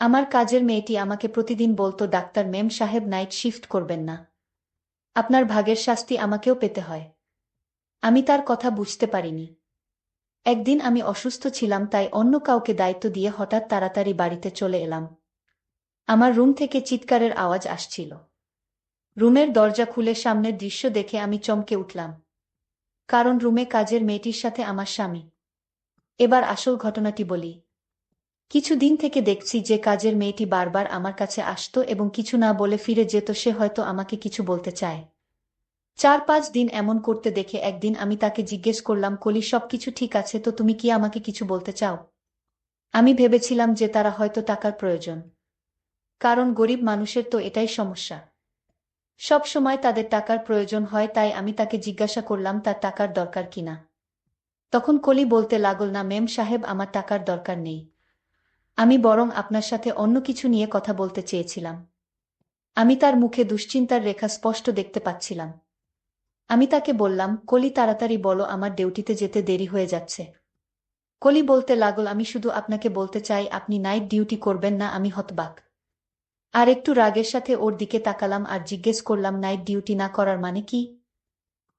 আমার কাজের মেয়েটি আমাকে প্রতিদিন বলতো, ডাক্তার মেম সাহেব নাইট শিফট করবেন না। আপনার ভাগের শাস্তি আমাকেও পেতে হয়। আমি তার কথা বুঝতে পারিনি। একদিন আমি অসুস্থ ছিলাম, তাই অন্য কাউকে দায়িত্ব দিয়ে হঠাৎ তাড়াতাড়ি বাড়িতে চলে এলাম। আমার রুম থেকে চিৎকারের আওয়াজ আসছিল। রুমের দরজা খুলে সামনের দৃশ্য দেখে আমি চমকে উঠলাম। কারণ রুমে কাজের মেয়েটির সাথে আমার স্বামী। এবার আসল ঘটনাটি বলি। কিছুদিন থেকে দেখছি যে কাজের মেয়েটি বারবার আমার কাছে আসতো এবং কিছু না বলে ফিরে যেত। সে হয়তো আমাকে কিছু বলতে চায়। 4-5 দিন এমন করতে দেখে একদিন আমি তাকে জিজ্ঞেস করলাম, কলি, সবকিছু ঠিক আছে তো? তুমি কি আমাকে কিছু বলতে চাও? আমি ভেবেছিলাম যে তারা হয়তো টাকার প্রয়োজন। কারণ গরিব মানুষের তো এটাই সমস্যা। সব সময় তাদের টাকার প্রয়োজন হয়, তাই আমি তাকে জিজ্ঞাসা করলাম তার টাকার দরকার কিনা। তখন কলি বলতে লাগল, না মেম সাহেব, আমার টাকার দরকার নেই। আমি বরং আপনার সাথে অন্য কিছু নিয়ে কথা বলতে চেয়েছিলাম। আমি তার মুখে দুশ্চিন্তার রেখা স্পষ্ট দেখতে পাচ্ছিলাম। আমি তাকে বললাম, কলি, তাড়াতাড়ি বলো, আমার ডিউটিতে যেতে দেরি হয়ে যাচ্ছে। কলি বলতে লাগল, আমি শুধু আপনাকে বলতে চাই আপনি নাইট ডিউটি করবেন না। আমি হতবাক আর একটু রাগের সাথে ওর দিকে তাকালাম আর জিজ্ঞেস করলাম, নাইট ডিউটি না করার মানে কি?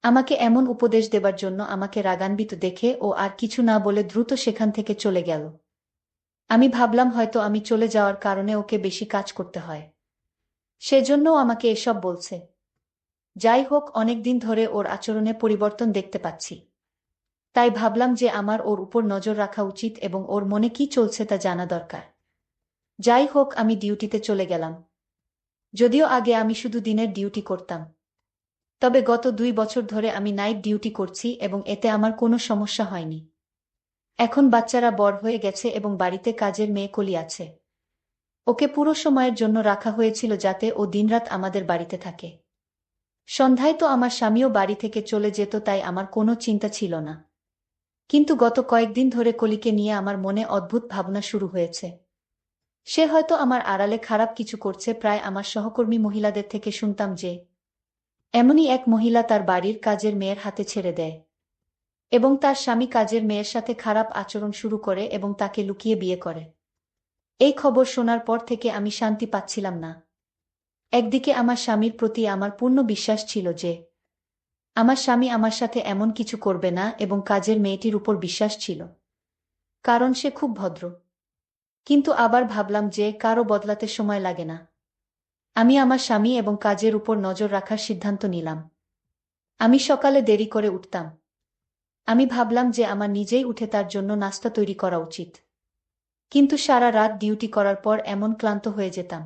আমাকে এমন উপদেশ দেবার জন্য আমাকে রাগান্বিত দেখে ও আর কিছু না বলে দ্রুত সেখান থেকে চলে গেল। আমি ভাবলাম হয়তো আমি চলে যাওয়ার কারণে ওকে বেশি কাজ করতে হয়, সেজন্যও আমাকে এসব বলছে। যাই হোক, অনেকদিন ধরে ওর আচরণে পরিবর্তন দেখতে পাচ্ছি। তাই ভাবলাম যে আমার ওর উপর নজর রাখা উচিত এবং ওর মনে কি চলছে তা জানা দরকার। যাই হোক, আমি ডিউটিতে চলে গেলাম। যদিও আগে আমি শুধু দিনের ডিউটি করতাম, তবে গত 2 বছর ধরে আমি নাইট ডিউটি করছি এবং এতে আমার কোনো সমস্যা হয়নি। এখন বাচ্চারা বড় হয়ে গেছে এবং বাড়িতে কাজের মেয়ে কলি আছে। ওকে পুরো সময়ের জন্য রাখা হয়েছিল যাতে ও দিনরাত আমাদের বাড়িতে থাকে। সন্ধ্যায় তো আমার স্বামীও বাড়ি থেকে চলে যেত, তাই আমার কোনো চিন্তা ছিল না। কিন্তু গত কয়েকদিন ধরে কলিকে নিয়ে আমার মনে অদ্ভুত ভাবনা শুরু হয়েছে। সে হয়তো আমার আড়ালে খারাপ কিছু করছে। প্রায় আমার সহকর্মী মহিলাদের থেকে শুনতাম যে এমনই এক মহিলা তার বাড়ির কাজের মেয়ের হাতে ছেড়ে দেয় এবং তার স্বামী কাজের মেয়ের সাথে খারাপ আচরণ শুরু করে এবং তাকে লুকিয়ে বিয়ে করে। এই খবর শোনার পর থেকে আমি শান্তি পাচ্ছিলাম না। একদিকে আমার স্বামীর প্রতি আমার পূর্ণ বিশ্বাস ছিল যে আমার স্বামী আমার সাথে এমন কিছু করবে না, এবং কাজের মেয়েটির উপর বিশ্বাস ছিল কারণ সে খুব ভদ্র। কিন্তু আবার ভাবলাম যে কারও বদলাতে সময় লাগে না। আমি আমার স্বামী এবং কাজের উপর নজর রাখার সিদ্ধান্ত নিলাম। আমি সকালে দেরি করে উঠতাম। আমি ভাবলাম যে আমার নিজেই উঠে তার জন্য নাস্তা তৈরি করা উচিত। কিন্তু সারা রাত ডিউটি করার পর এমন ক্লান্ত হয়ে যেতাম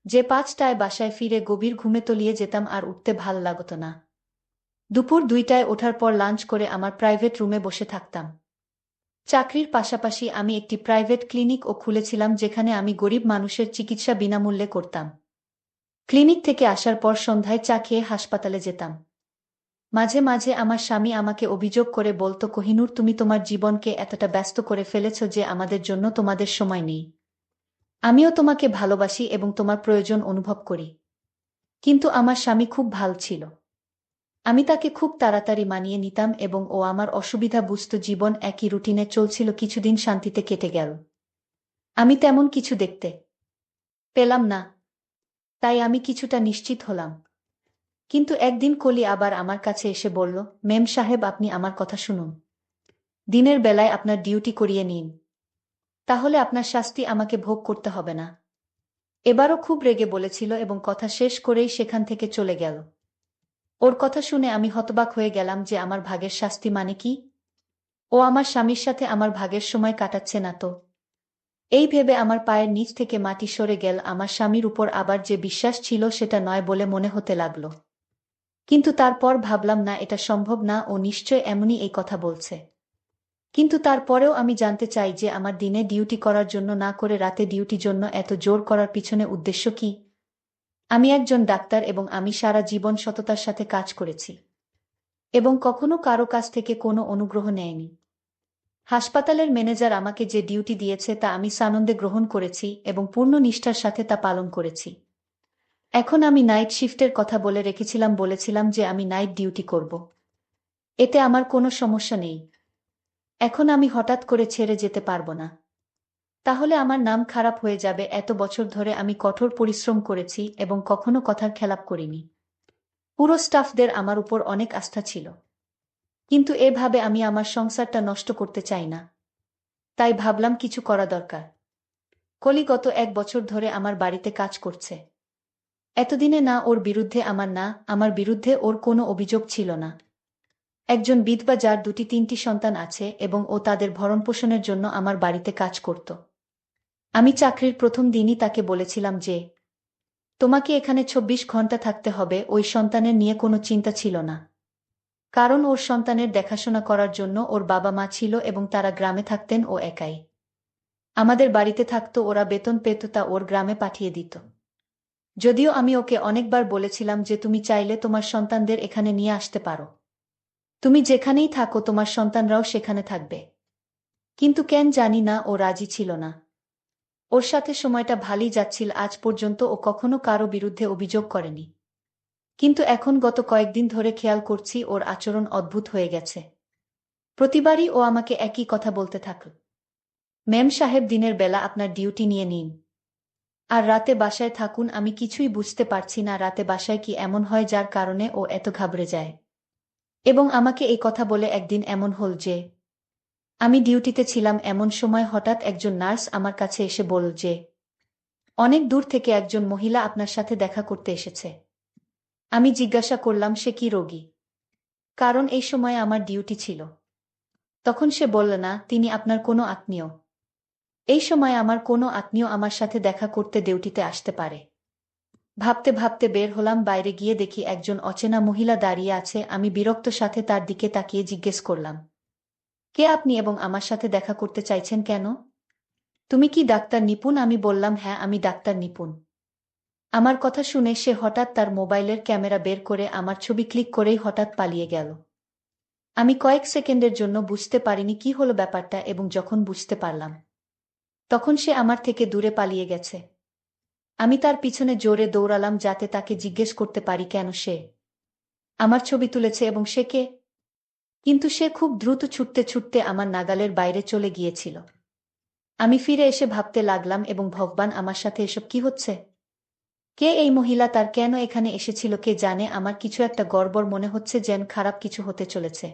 যে 5টায় বাসায় ফিরে গভীর ঘুমে তলিয়ে যেতাম আর উঠতে ভাল লাগতো না। দুপুর 2টায় ওঠার পর লাঞ্চ করে আমার প্রাইভেট রুমে বসে থাকতাম। চাকরির পাশাপাশি আমি একটি প্রাইভেট ক্লিনিকও খুলেছিলাম যেখানে আমি গরিব মানুষের চিকিৎসা বিনামূল্যে করতাম। ক্লিনিক থেকে আসার পর সন্ধ্যায় চা খেয়ে হাসপাতালে যেতাম। মাঝে মাঝে আমার স্বামী আমাকে অভিযোগ করে বলতো, কোহিনূর, তুমি তোমার জীবনকে এতটা ব্যস্ত করে ফেলেছ যে আমাদের জন্য তোমাদের সময় নেই। আমিও তোমাকে ভালোবাসি এবং তোমার প্রয়োজন অনুভব করি। কিন্তু আমার স্বামী খুব ভাল ছিল। আমি তাকে খুব তাড়াতাড়ি মানিয়ে নিতাম এবং ও আমার অসুবিধা বুঝত। জীবন একই রুটিনে চলছিল। কিছুদিন শান্তিতে কেটে গেল। আমি তেমন কিছু দেখতে পেলাম না, তাই আমি কিছুটা নিশ্চিত হলাম। কিন্তু একদিন কলি আবার আমার কাছে এসে বলল, মেম সাহেব, আপনি আমার কথা শুনুন। দিনের বেলায় আপনার ডিউটি করিয়ে নিন, তাহলে আপনার শাস্তি আমাকে ভোগ করতে হবে না। এবারও খুব রেগে বলেছিল এবং কথা শেষ করেই সেখান থেকে চলে গেল। ওর কথা শুনে আমি হতবাক হয়ে গেলাম যে আমার ভাগের শাস্তি মানে কি? ও আমার স্বামীর সাথে আমার ভাগের সময় কাটাচ্ছে না তো? এই ভেবে আমার পায়ের নিচ থেকে মাটি সরে গেল। আমার স্বামীর উপর আবার যে বিশ্বাস ছিল সেটা নয় বলে মনে হতে লাগলো। কিন্তু তারপর ভাবলাম, না, এটা সম্ভব না, ও নিশ্চয় এমনই এই কথা বলছে। কিন্তু তারপরেও আমি জানতে চাই যে আমার দিনে ডিউটি করার জন্য না করে রাতে ডিউটির জন্য এত জোর করার পিছনে উদ্দেশ্য কি? আমি একজন ডাক্তার এবং আমি সারা জীবন সততার সাথে কাজ করেছি এবং কখনো কারো কাছ থেকে কোনো অনুগ্রহ নেয়নি। হাসপাতালের ম্যানেজার আমাকে যে ডিউটি দিয়েছে তা আমি সানন্দে গ্রহণ করেছি এবং পূর্ণ নিষ্ঠার সাথে তা পালন করেছি। এখন আমি নাইট শিফটের কথা বলে রেখেছিলাম, বলেছিলাম যে আমি নাইট ডিউটি করব। এতে আমার কোনো সমস্যা নেই। এখন আমি হঠাৎ করে ছেড়ে যেতে পারবো না। তাহলে আমার নাম খারাপ হয়ে যাবে। এত বছর ধরে আমি কঠোর পরিশ্রম করেছি এবং কখনো কথার খেলাপ করিনি। পুরো স্টাফদের আমার উপর অনেক আস্থা ছিল। কিন্তু এভাবে আমি আমার সংসারটা নষ্ট করতে চাই না। তাই ভাবলাম কিছু করা দরকার। কলি গত 1 বছর ধরে আমার বাড়িতে কাজ করছে। এতদিনে না ওর বিরুদ্ধে আমার বিরুদ্ধে ওর কোনো অভিযোগ ছিল না। একজন বিধবা যার 2-3টি সন্তান আছে এবং ও তাদের ভরণপোষণের জন্য আমার বাড়িতে কাজ করত। আমি চাকরির প্রথম দিনই তাকে বলেছিলাম যে তোমাকে এখানে 24 ঘন্টা থাকতে হবে। ওই সন্তানের নিয়ে কোনো চিন্তা ছিল না। কারণ ওর সন্তানের দেখাশোনা করার জন্য ওর বাবা মা ছিল এবং তারা গ্রামে থাকতেন, ও একাই আমাদের বাড়িতে থাকতো। ওরা বেতন পেত, তা ওর গ্রামে পাঠিয়ে দিত। যদিও আমি ওকে অনেকবার বলেছিলাম যে তুমি চাইলে তোমার সন্তানদের এখানে নিয়ে আসতে পারো। তুমি যেখানেই থাকো তোমার সন্তানরাও সেখানে থাকবে। কিন্তু কেন জানি না ও রাজি ছিল না। ওর সাথে সময়টা ভালোই যাচ্ছিল আজ পর্যন্ত। ও কখনো কারো বিরুদ্ধে অভিযোগ করেনি। কিন্তু এখন গত কয়েকদিন ধরে খেয়াল করছি ওর আচরণ অদ্ভুত হয়ে গেছে। প্রতিবারই ও আমাকে একই কথা বলতে থাকল, মেম সাহেব দিনের বেলা আপনার ডিউটি নিয়ে নিন, আর রাতে বাসায় থাকুন। আমি কিছুই বুঝতে পারছি না রাতে বাসায় কি এমন হয় যার কারণে ও এত ঘাবড়ে যায়। এবং আমাকে এই কথা বলে একদিন এমন হল যে আমি ডিউটিতে ছিলাম। এমন সময় হঠাৎ একজন নার্স আমার কাছে এসে বলল যে অনেক দূর থেকে একজন মহিলা আপনার সাথে দেখা করতে এসেছে। আমি জিজ্ঞাসা করলাম সে কি রোগী, কারণ এই সময় আমার ডিউটি ছিল। তখন সে বলল না, তিনি আপনার কোনো আত্মীয়। এই সময় আমার কোনো আত্মীয় আমার সাথে দেখা করতে ডিউটিতে আসতে পারে। ভাবতে ভাবতে বের হলাম। বাইরে গিয়ে দেখি একজন অচেনা মহিলা দাঁড়িয়ে আছে। আমি বিরক্ত সাথে তার দিকে তাকিয়ে জিজ্ঞেস করলাম, কে আপনি এবং আমার সাথে দেখা করতে চাইছেন কেন? তুমি কি ডাক্তার নিপুণ? আমি বললাম, হ্যাঁ আমি ডাক্তার নিপুণ। আমার কথা শুনে সে হঠাৎ তার মোবাইলের ক্যামেরা বের করে আমার ছবি ক্লিক করেই হঠাৎ পালিয়ে গেল। আমি কয়েক সেকেন্ডের জন্য বুঝতে পারিনি কি হলো ব্যাপারটা, এবং যখন বুঝতে পারলাম তখন সে আমার থেকে দূরে পালিয়ে গেছে। আমি তার পিছনে জোরে দৌড়ালাম যাতে তাকে জিজ্ঞেস করতে পারি কেন সে আমার ছবি তুলেছে এবং সে কে। কিন্তু সে খুব দ্রুত ছুটতে ছুটতে আমার নাগালের বাইরে চলে গিয়েছিল। আমি ফিরে এসে ভাবতে লাগলাম, এবং ভগবান, আমার সাথে এসব কি হচ্ছে? কে এই মহিলা? তার কেন এখানে এসেছিল কে জানে? আমার কিছু একটা গড়বড় মনে হচ্ছে, যেন খারাপ কিছু হতে চলেছে।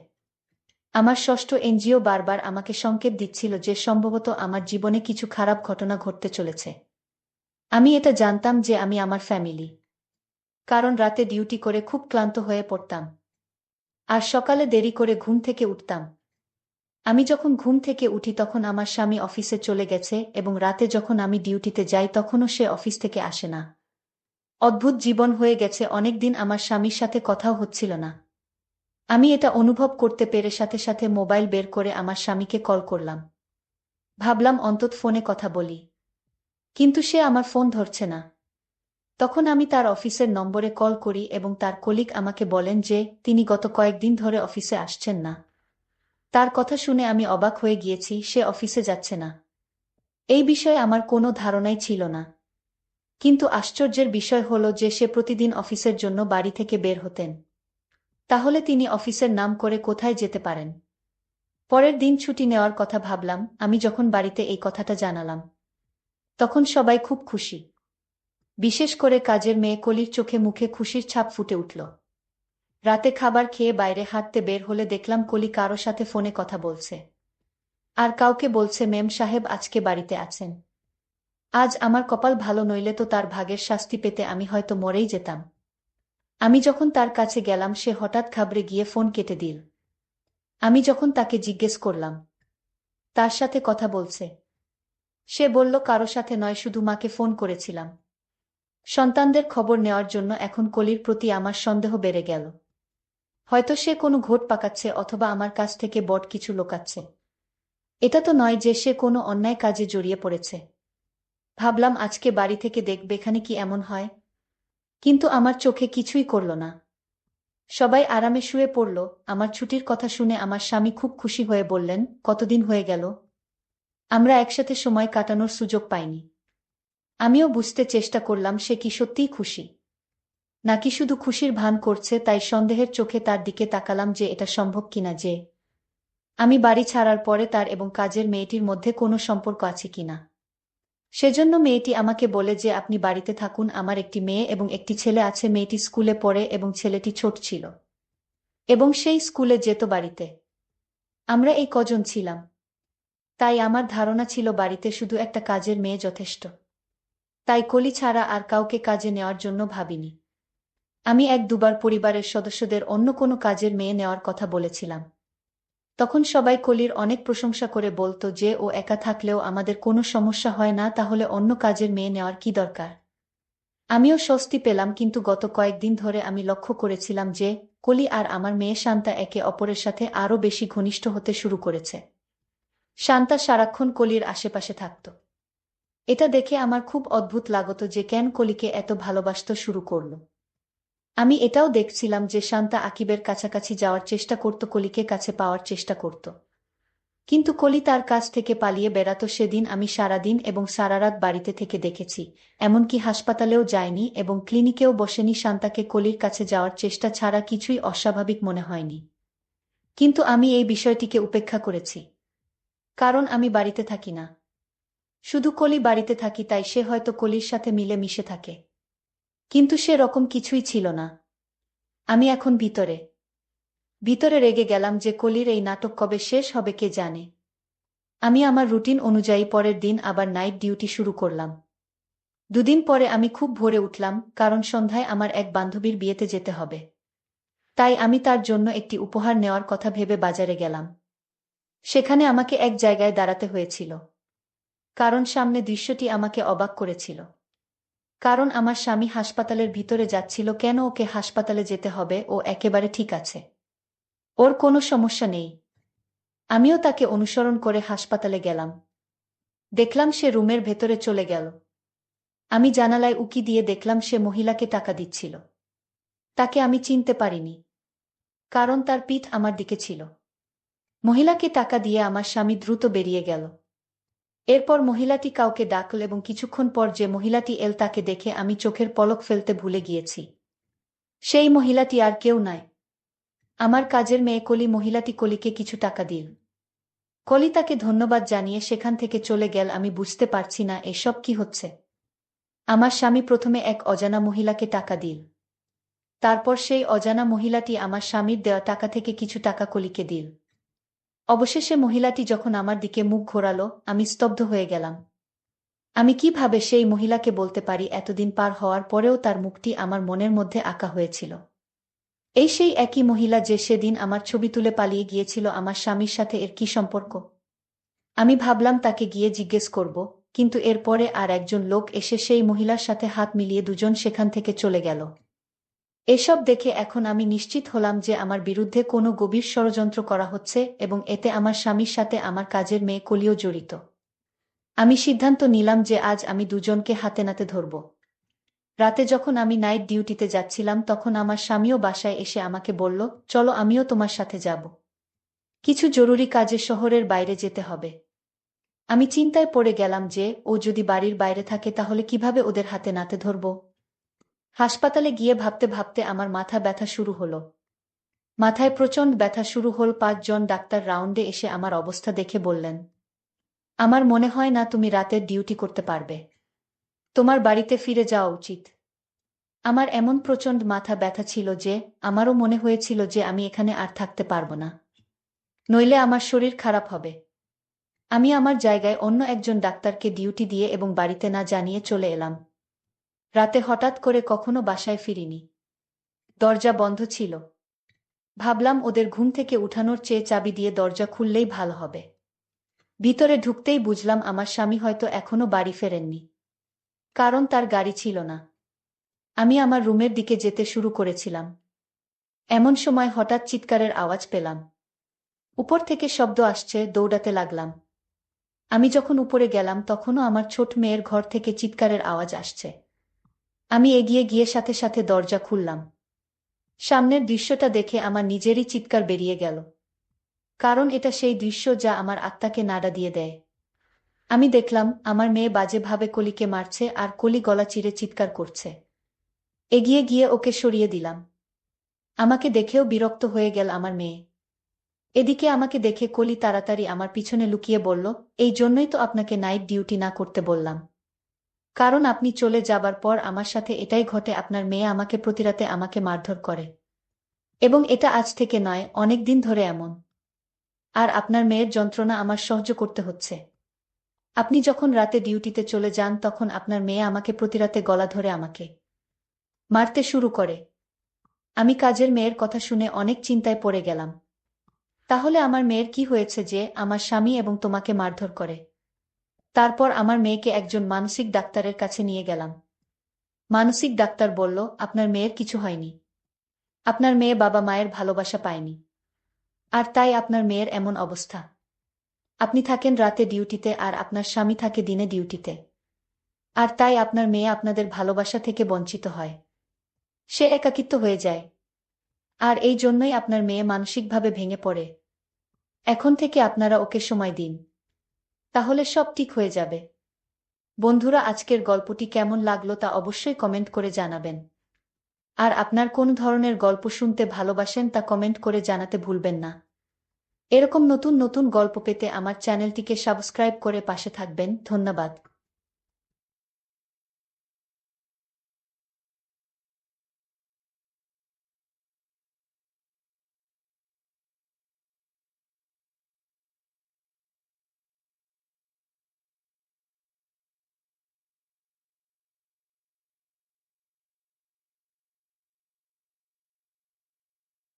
আমার ষষ্ঠ এনজিও বারবার আমাকে সংকেত দিচ্ছিল যে সম্ভবত আমার জীবনে কিছু খারাপ ঘটনা ঘটতে চলেছে। আমি এটা জানতাম যে আমি আমার ফ্যামিলি, কারণ রাতে ডিউটি করে খুব ক্লান্ত হয়ে পড়তাম আর সকালে দেরি করে ঘুম থেকে উঠতাম। আমি যখন ঘুম থেকে উঠি তখন আমার স্বামী অফিসে চলে গেছে, এবং রাতে যখন আমি ডিউটিতে যাই তখনও সে অফিস থেকে আসে না। অদ্ভুত জীবন হয়ে গেছে। অনেকদিন আমার স্বামীর সাথে কথাও হচ্ছিল না। আমি এটা অনুভব করতে পেরে সাথে সাথে মোবাইল বের করে আমার স্বামীকে কল করলাম। ভাবলাম অন্তত ফোনে কথা বলি, কিন্তু সে আমার ফোন ধরছে না। তখন আমি তার অফিসের নম্বরে কল করি এবং তার কলিগ আমাকে বলেন যে তিনি গত কয়েকদিন ধরে অফিসে আসছেন না। তার কথা শুনে আমি অবাক হয়ে গিয়েছি। সে অফিসে যাচ্ছে না, এই বিষয়ে আমার কোনো ধারণাই ছিল না। কিন্তু আশ্চর্যের বিষয় হলো যে সে প্রতিদিন অফিসের জন্য বাড়ি থেকে বের হতেন। তাহলে তিনি অফিসের নাম করে কোথায় যেতে পারেন? পরের দিন ছুটি নেওয়ার কথা ভাবলাম। আমি যখন বাড়িতে এই কথাটা জানালাম তখন সবাই খুব খুশি। বিশেষ করে কাজের মেয়ে কলির চোখে মুখে খুশির ছাপ ফুটে উঠল। রাতে খাবার খেয়ে বাইরে হাঁটতে বের হলে দেখলাম কলি কারো সাথে ফোনে কথা বলছে, আর কাউকে বলছে মেম সাহেব আজকে বাড়িতে আছেন। আজ আমার কপাল ভালো, নইলে তো তার ভাগের শাস্তি পেতে আমি হয়তো মরেই যেতাম। আমি যখন তার কাছে গেলাম সে হঠাৎ ঘাবড়ে গিয়ে ফোন কেটে দিল। আমি যখন তাকে জিজ্ঞেস করলাম তার সাথে কথা বলছে, সে বলল কারো সাথে নয়, শুধু মাকে ফোন করেছিলাম সন্তানদের খবর নেওয়ার জন্য। এখন কলির প্রতি আমার সন্দেহ বেড়ে গেল। হয়তো সে কোনো ঘোট পাকাচ্ছে অথবা আমার কাছ থেকে বড় কিছু লুকাচ্ছে। এটা তো নয় যে সে কোনো অন্যায় কাজে জড়িয়ে পড়েছে। ভাবলাম আজকে বাড়ি থেকে দেখবে এখানে কি এমন হয়। কিন্তু আমার চোখে কিছুই করল না। সবাই আরামে শুয়ে পড়ল। আমার ছুটির কথা শুনে আমার স্বামী খুব খুশি হয়ে বললেন, কতদিন হয়ে গেল আমরা একসাথে সময় কাটানোর সুযোগ পাইনি। আমিও বুঝতে চেষ্টা করলাম সে কি সত্যিই খুশি, নাকি শুধু খুশির ভান করছে। তাই সন্দেহের চোখে তার দিকে তাকালাম যে এটা সম্ভব কিনা যে আমি বাড়ি ছাড়ার পরে তার এবং কাজের মেয়েটির মধ্যে কোনো সম্পর্ক আছে কিনা। সেজন্য মেয়েটি আমাকে বলে যে আপনি বাড়িতে থাকুন, আমার একটি মেয়ে এবং একটি ছেলে আছে। মেয়েটি স্কুলে পড়ে এবং ছেলেটি ছোট ছিল এবং সেই স্কুলে যেত বাড়িতে। আমরা এই কজন ছিলাম। তাই আমার ধারণা ছিল বাড়িতে শুধু একটা কাজের মেয়ে যথেষ্ট। তাই কলি ছাড়া আর কাউকে কাজে নেওয়ার জন্য ভাবিনি। আমি এক দুবার পরিবারের সদস্যদের অন্য কোনো কাজের মেয়ে নেওয়ার কথা বলেছিলাম। তখন সবাই কলির অনেক প্রশংসা করে বলতো যে ও একা থাকলেও আমাদের কোনো সমস্যা হয় না, তাহলে অন্য কাজের মেয়ে নেওয়ার কি দরকার। আমিও স্বস্তি পেলাম, কিন্তু গত কয়েকদিন ধরে আমি লক্ষ্য করেছিলাম যে কলি আর আমার মেয়ে শান্তা একে অপরের সাথে আরও বেশি ঘনিষ্ঠ হতে শুরু করেছে। শান্তা সারাক্ষণ কলির আশেপাশে থাকত। এটা দেখে আমার খুব অদ্ভুত লাগতো যে কেন কলিকে এত ভালোবাসতে শুরু করল। আমি এটাও দেখছিলাম যে শান্তা আকিবের কাছাকাছি যাওয়ার চেষ্টা করত, কলিকে কাছে পাওয়ার চেষ্টা করত, কিন্তু কলি তার কাছ থেকে পালিয়ে বেড়াত। সেদিন আমি সারাদিন এবং সারারাত বাড়িতে থেকে দেখেছি, এমনকি হাসপাতালেও যায়নি এবং ক্লিনিকেও বসেনি। শান্তাকে কলির কাছে যাওয়ার চেষ্টা ছাড়া কিছুই অস্বাভাবিক মনে হয়নি। কিন্তু আমি এই বিষয়টিকে উপেক্ষা করেছি, কারণ আমি বাড়িতে থাকি না। শুধু কলি বাড়িতে থাকি, তাই সে হয়তো কলির সাথে মিলে মিশে থাকে, কিন্তু সে রকম কিছুই ছিল না। আমি এখন ভিতরে ভিতরে রেগে গেলাম যে কলির এই নাটক কবে শেষ হবে কে জানে। আমি আমার রুটিন অনুযায়ী পরের দিন আবার নাইট ডিউটি শুরু করলাম। দুদিন পরে আমি খুব ভোরে উঠলাম, কারণ সন্ধ্যায় আমার এক বান্ধবীর বিয়েতে যেতে হবে। তাই আমি তার জন্য একটি উপহার নেওয়ার কথা ভেবে বাজারে গেলাম। সেখানে আমাকে এক জায়গায় দাঁড়াতে হয়েছিল, কারণ সামনে দৃশ্যটি আমাকে অবাক করেছিল। কারণ আমার স্বামী হাসপাতালের ভিতরে যাচ্ছিল। কেন ওকে হাসপাতালে যেতে হবে? ও একেবারে ঠিক আছে, ওর কোনো সমস্যা নেই। আমিও তাকে অনুসরণ করে হাসপাতালে গেলাম। দেখলাম সে রুমের ভেতরে চলে গেল। আমি জানালায় উকি দিয়ে দেখলাম সে মহিলাকে টাকা দিচ্ছিল। তাকে আমি চিনতে পারিনি, কারণ তার পিঠ আমার দিকে ছিল। মহিলাকে টাকা দিয়ে আমার স্বামী দ্রুত বেরিয়ে গেল। এরপর মহিলাটি কাউকে ডাকল এবং কিছুক্ষণ পর যে মহিলাটি এল তাকে দেখে আমি চোখের পলক ফেলতে ভুলে গিয়েছি। সেই মহিলাটি আর কেউ নয়, আমার কাজের মেয়ে কলি। মহিলাটি কলিকে কিছু টাকা দিল। কলি তাকে ধন্যবাদ জানিয়ে সেখান থেকে চলে গেল। আমি বুঝতে পারছি না এসব কি হচ্ছে। আমার স্বামী প্রথমে এক অজানা মহিলাকে টাকা দিল, তারপর সেই অজানা মহিলাটি আমার স্বামীর দেওয়া টাকা থেকে কিছু টাকা কলিকে দিল। অবশেষে মহিলাটি যখন আমার দিকে মুখ ঘোরালো, আমি স্তব্ধ হয়ে গেলাম। আমি কিভাবে সেই মহিলাকে বলতে পারি এতদিন পার হওয়ার পরেও তার মুখটি আমার মনের মধ্যে আঁকা হয়েছিল। এই সেই একই মহিলা যে সেদিন আমার ছবি তুলে পালিয়ে গিয়েছিল। আমার স্বামীর সাথে এর কি সম্পর্ক? আমি ভাবলাম তাকে গিয়ে জিজ্ঞেস করব, কিন্তু এরপরে আর একজন লোক এসে সেই মহিলার সাথে হাত মিলিয়ে দুজন সেখান থেকে চলে গেল। এসব দেখে এখন আমি নিশ্চিত হলাম যে আমার বিরুদ্ধে কোনো গভীর ষড়যন্ত্র করা হচ্ছে এবং এতে আমার স্বামীর সাথে আমার কাজের মেয়ে কলিও জড়িত। আমি সিদ্ধান্ত নিলাম যে আজ আমি দুজনকে হাতে নাতে ধরব। রাতে যখন আমি নাইট ডিউটিতে যাচ্ছিলাম, তখন আমার স্বামীও বাসায় এসে আমাকে বলল, চলো আমিও তোমার সাথে যাব, কিছু জরুরি কাজে শহরের বাইরে যেতে হবে। আমি চিন্তায় পড়ে গেলাম যে ও যদি বাড়ির বাইরে থাকে তাহলে কিভাবে ওদের হাতে নাতে ধরব। হাসপাতালে গিয়ে ভাবতে ভাবতে আমার মাথা ব্যথা শুরু হলো। মাথায় প্রচণ্ড ব্যথা শুরু হল। ৫ জন ডাক্তার রাউন্ডে এসে আমার অবস্থা দেখে বললেন, আমার মনে হয় না তুমি রাতের ডিউটি করতে পারবে, তোমার বাড়িতে ফিরে যাওয়া উচিত। আমার এমন প্রচণ্ড মাথা ব্যথা ছিল যে আমারও মনে হয়েছিল যে আমি এখানে আর থাকতে পারব না, নইলে আমার শরীর খারাপ হবে। আমি আমার জায়গায় অন্য একজন ডাক্তারকে ডিউটি দিয়ে এবং বাড়িতে না জানিয়ে চলে এলাম। রাতে হঠাৎ করে কখনো বাসায় ফিরিনি। দরজা বন্ধ ছিল। ভাবলাম ওদের ঘুম থেকে উঠানোর চেয়ে চাবি দিয়ে দরজা খুললেই ভালো হবে। ভিতরে ঢুকতেই বুঝলাম আমার স্বামী হয়তো এখনো বাড়ি ফেরেননি, কারণ তার গাড়ি ছিল না। আমি আমার রুমের দিকে যেতে শুরু করেছিলাম। এমন সময় হঠাৎ চিৎকারের আওয়াজ পেলাম। উপর থেকে শব্দ আসছে, দৌড়াতে লাগলাম। আমি যখন উপরে গেলাম তখনও আমার ছোট মেয়ের ঘর থেকে চিৎকারের আওয়াজ আসছে। আমি এগিয়ে গিয়ে সাথে সাথে দরজা খুললাম। সামনের দৃশ্যটা দেখে আমার নিজেরই চিৎকার বেরিয়ে গেল, কারণ এটা সেই দৃশ্য যা আমার আত্মাকে নাড়া দিয়ে দেয়। আমি দেখলাম আমার মেয়ে বাজেভাবে কলিকে মারছে আর কলি গলা চিরে চিৎকার করছে। এগিয়ে গিয়ে ওকে সরিয়ে দিলাম। আমাকে দেখেও বিরক্ত হয়ে গেল আমার মেয়ে। এদিকে আমাকে দেখে কলি তাড়াতাড়ি আমার পিছনে লুকিয়ে বলল, এই জন্যই তো আপনাকে নাইট ডিউটি না করতে বললাম। কারণ আপনি চলে যাবার পর আমার সাথে এটাই ঘটে, আপনার মেয়ে আমাকে প্রতিরাতে আমাকে মারধর করে। এবং এটা আজ থেকে নয়, অনেক দিন ধরে এমন। আর আপনার মেয়ের যন্ত্রণা আমার সহ্য করতে হচ্ছে। আপনি যখন রাতে ডিউটিতে চলে যান তখন আপনার মেয়ে আমাকে প্রতিরাতে গলা ধরে আমাকে মারতে শুরু করে। আমি কাজের মেয়ের কথা শুনে অনেক চিন্তায় পড়ে গেলাম। তাহলে আমার মেয়ের কি হয়েছে যে আমার স্বামী এবং তোমাকে মারধর করে? তারপর আমার মেয়েকে একজন মানসিক ডাক্তারের কাছে নিয়ে গেলাম। মানসিক ডাক্তার বলল, আপনার মেয়ের কিছু হয়নি। আপনার মেয়ে বাবা মায়ের ভালোবাসা পায়নি। আর তাই আপনার মেয়ের এমন অবস্থা। আপনি থাকেন রাতে ডিউটিতে আর আপনার স্বামী থাকে দিনে ডিউটিতে। আর তাই আপনার মেয়ে আপনাদের ভালোবাসা থেকে বঞ্চিত হয়। সে একাকিত্ব হয়ে যায়। আর এই জন্যই আপনার মেয়ে মানসিকভাবে ভেঙে পড়ে। এখন থেকে আপনারা ওকে সময় দিন। তাহলে সব ঠিক হয়ে যাবে। বন্ধুরা, আজকের গল্পটি কেমন লাগলো তা অবশ্যই কমেন্ট করে জানাবেন। আর আপনার কোন ধরনের গল্প শুনতে ভালোবাসেন তা কমেন্ট করে জানাতে ভুলবেন না। এরকম নতুন নতুন গল্প পেতে আমার চ্যানেলটিকে সাবস্ক্রাইব করে পাশে থাকবেন। ধন্যবাদ।